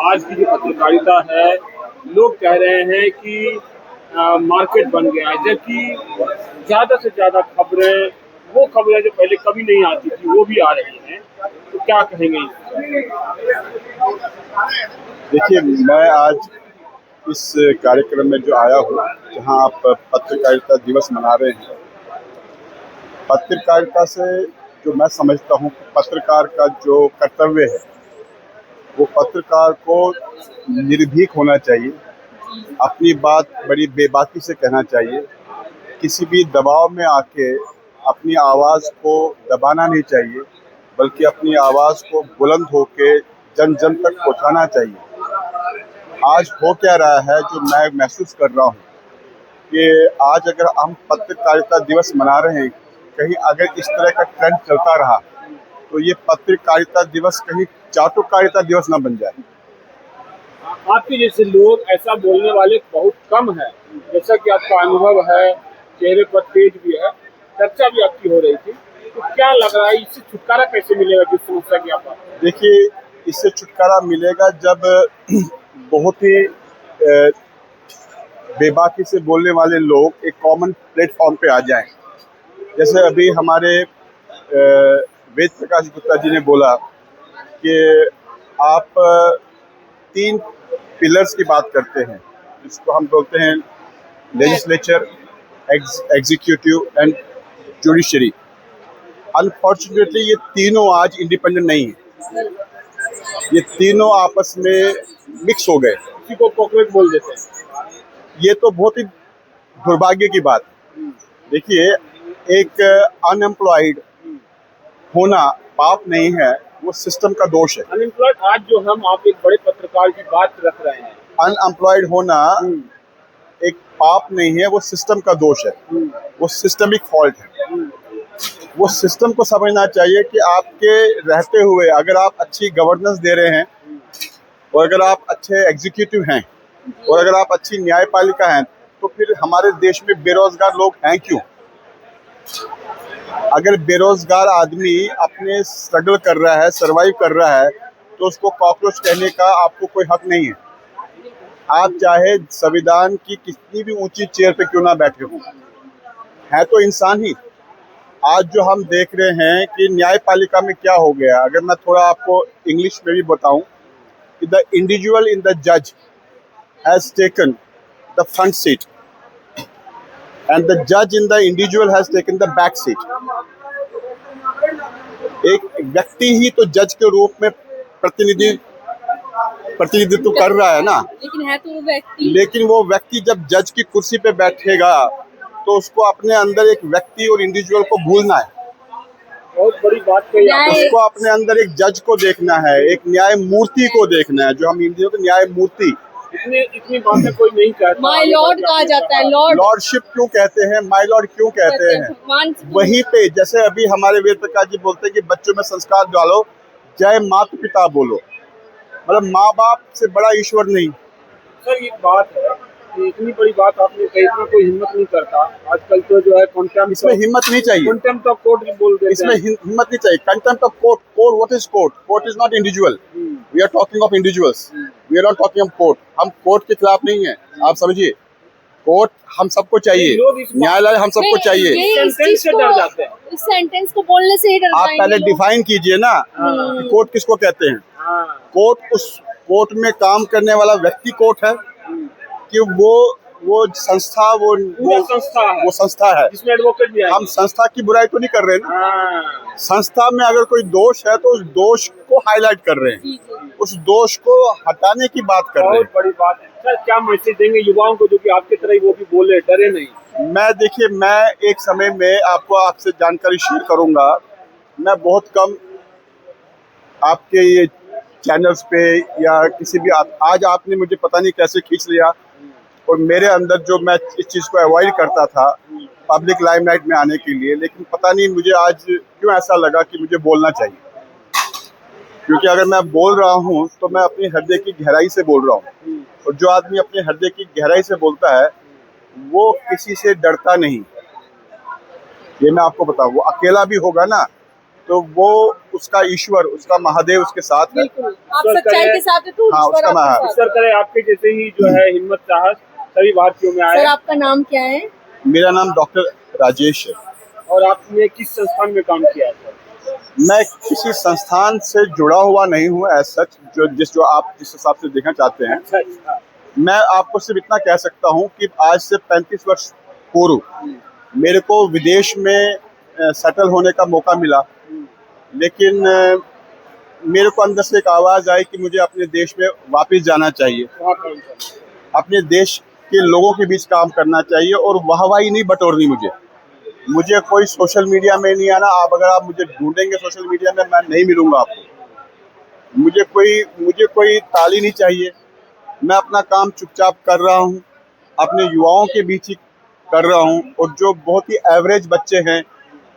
आज की जो पत्रकारिता है, लोग कह रहे हैं कि मार्केट बन गया है, जबकि ज़्यादा से ज़्यादा खबरें, वो खबरें जो पहले कभी नहीं आती थी, वो भी आ रही हैं। तो क्या कहेंगे इस पर? देखिए, मैं आज इस कार्यक्रम में जो आया हूँ, जहाँ आप पत्रकारिता दिवस मना रहे हैं। पत्रकारिता से जो मैं समझता हूँ कि पत्रकार का जो कर्तव्य है, वो पत्रकार को निर्भीक होना चाहिए, अपनी बात बड़ी बेबाकी से कहना चाहिए, किसी भी दबाव में आके अपनी आवाज़ को दबाना नहीं चाहिए, बल्कि अपनी आवाज़ को बुलंद होके जन जन तक पहुँचाना चाहिए। आज हो क्या रहा है, जो मैं महसूस कर रहा हूँ कि आज अगर हम पत्रकारिता दिवस मना रहे हैं, कहीं अगर इस तरह का ट्रेंड चलता रहा तो ये पत्रकारिता दिवस कहीं चाटुकारिता दिवस ना बन जाए। आपके जैसे लोग ऐसा बोलने वाले बहुत कम है, जैसा कि आपका अनुभव है, चेहरे पर तेज भी है, चर्चा भी आपकी हो रही थी। तो क्या लग रहा है, इससे छुटकारा कैसे मिलेगा जिस समस्या की आप? देखिए, इससे छुटकारा मिलेगा जब बहुत ही बेबाकी से बोलने वाले लोग एक कॉमन प्लेटफॉर्म पे आ जाएं। जैसे अभी हमारे वेद प्रकाश गुप्ता जी ने बोला कि आप 3 पिलर्स की बात करते हैं, जिसको हम बोलते हैं legislature, executive and judiciary. Unfortunately ये तीनों आज इंडिपेंडेंट नहीं है, ये तीनों आपस में मिक्स हो गए। किसी को कॉकरोच बोल देते हैं। ये तो बहुत ही दुर्भाग्य की बात है। देखिए, एक अनएम्प्लॉयड होना पाप नहीं है, वो सिस्टम का दोष है। अनएम्प्लॉयड, आज जो हम आप एक बड़े पत्रकार की बात रख रहे हैं, अनएम्प्लॉयड होना एक पाप नहीं है, वो सिस्टम का दोष है, वो सिस्टमिक फॉल्ट है। वो सिस्टम को समझना चाहिए कि आपके रहते हुए अगर आप अच्छी गवर्नेंस दे रहे हैं, और अगर आप अच्छे एग्जीक्यूटिव हैं, और अगर आप अच्छी न्यायपालिका हैं, तो फिर हमारे देश में बेरोजगार लोग हैं क्यों? अगर बेरोजगार आदमी अपने स्ट्रगल कर रहा है, सरवाइव कर रहा है, तो उसको कॉकरोच कहने का आपको कोई हक नहीं है। आप चाहे संविधान की कितनी भी ऊंची चेयर पे क्यों ना बैठे हो, है तो इंसान ही। आज जो हम देख रहे हैं कि न्यायपालिका में क्या हो गया, अगर मैं थोड़ा आपको इंग्लिश में भी बताऊं, द इंडिविजुअल इन द जज has taken the front seat and the judge in the individual has taken the back seat. एक व्यक्ति ही तो जज के रूप में प्रतिनिधित्व कर रहा है ना, लेकिन वो व्यक्ति जब जज की कुर्सी पे बैठेगा तो उसको अपने अंदर एक व्यक्ति और इंडिविजुअल को भूलना है। बहुत बड़ी बात कही आपने। उसको अपने अंदर एक जज को देखना है, एक न्याय मूर्ति को देखना है, जो हम हिंदी में न्याय मूर्ति। इतनी बातें कोई नहीं कहता। माय लॉर्ड कहा जाता है, लॉर्ड। लॉर्डशिप क्यों कहते हैं, माय लॉर्ड क्यों कहते हैं? वहीं पे जैसे अभी हमारे वेद प्रकाश जी बोलते हैं कि बच्चों में संस्कार डालो, जय माता पिता बोलो, मतलब माँ बाप से बड़ा ईश्वर नहीं। सर, एक बात है कि इतनी बड़ी बात आपने कही, इतना कोई हिम्मत नहीं करता आजकल। तो जो है कंटेम्प्ट, इसमें हिम्मत नहीं चाहिए। कंटेम्प्ट ऑफ कोर्ट बोल देते हैं। इसमें हिम्मत नहीं चाहिए। Contempt of court, court what is court? Court is not individual. We are talking of individuals, we are not talking of court. हम कोर्ट के खिलाफ नहीं है, आप समझिए। कोर्ट हम सबको चाहिए, न्यायालय हम सबको चाहिए। सेंटेंस से डर जाते हैं। इस सेंटेंस को बोलने से ही डर आप पहले डिफाइन कीजिए ना कि कोर्ट किसको कहते हैं। कोर्ट, उस कोर्ट में काम करने वाला व्यक्ति कोर्ट है कि वो संस्था, वो संस्था है जिसमें एडवोकेट भी है। हम संस्था की बुराई तो नहीं कर रहे ना। संस्था में अगर कोई दोष है तो उस दोष को हाईलाइट कर रहे हैं, उस दोष को हटाने की बात कर रहे हैं। बहुत बड़ी बात है। सर, क्या मैसेज देंगे युवाओं को जो कि आपकी तरह ही वो भी बोले, डरे नहीं? देखिए, मैं एक समय में आपसे जानकारी शेयर करूंगा। मैं बहुत कम आपके ये चैनल्स पे या किसी भी आज आपने मुझे पता नहीं कैसे खींच लिया, और मेरे अंदर जो मैं इस चीज़ को अवॉइड करता था पब्लिक लाइमलाइट में आने के लिए, लेकिन पता नहीं मुझे आज क्यों ऐसा लगा कि मुझे बोलना चाहिए। क्योंकि अगर मैं बोल रहा हूँ तो मैं अपने हृदय की गहराई से बोल रहा हूँ, और जो आदमी अपने हृदय की गहराई से बोलता है वो किसी से डरता नहीं। ये मैं आपको बताऊँ, वो अकेला भी होगा ना तो वो उसका ईश्वर, उसका महादेव उसके साथ है। बिल्कुल आप सच्चाई के साथ है तो हाँ, ईश्वर उसका आपके महा- साथ है। ईश्वर करे आपके जैसे ही जो है हिम्मत साहस सभी भारतीयों में सर आए। आपका नाम क्या है? मेरा नाम डॉक्टर राजेश है। और आपने किस संस्थान में काम किया था? मैं किसी संस्थान से जुड़ा हुआ नहीं हूँ एज सच, जो आप जिस हिसाब से देखना चाहते हैं। अच्छा अच्छा। मैं आपको सिर्फ इतना कह सकता हूँ कि आज से 35 वर्ष पूर्व मेरे को विदेश में सेटल होने का मौका मिला, लेकिन मेरे को अंदर से एक आवाज़ आई कि मुझे अपने देश में वापस जाना चाहिए, वहाँ काम करना। अपने देश के लोगों के बीच काम करना चाहिए और वाहवाही नहीं बटोरनी मुझे कोई सोशल मीडिया में नहीं आना। अगर आप मुझे ढूंढेंगे सोशल मीडिया में, मैं नहीं मिलूंगा आपको। मुझे कोई ताली नहीं चाहिए। मैं अपना काम चुपचाप कर रहा हूँ, अपने युवाओं के बीच ही कर रहा हूँ, और जो बहुत ही एवरेज बच्चे हैं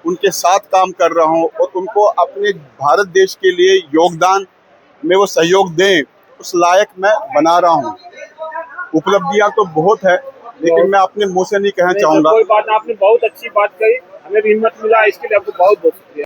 उनके साथ काम कर रहा हूँ, और उनको अपने भारत देश के लिए योगदान में वो सहयोग दें, उस लायक मैं बना रहा हूँ। उपलब्धियाँ तो बहुत है, लेकिन मैं अपने मुंह से नहीं कहना नहीं, चाहूँगा। कोई बात, आपने बहुत अच्छी बात कही, हमें भी हिम्मत मिला, इसके लिए आपको बहुत बहुत शुक्रिया।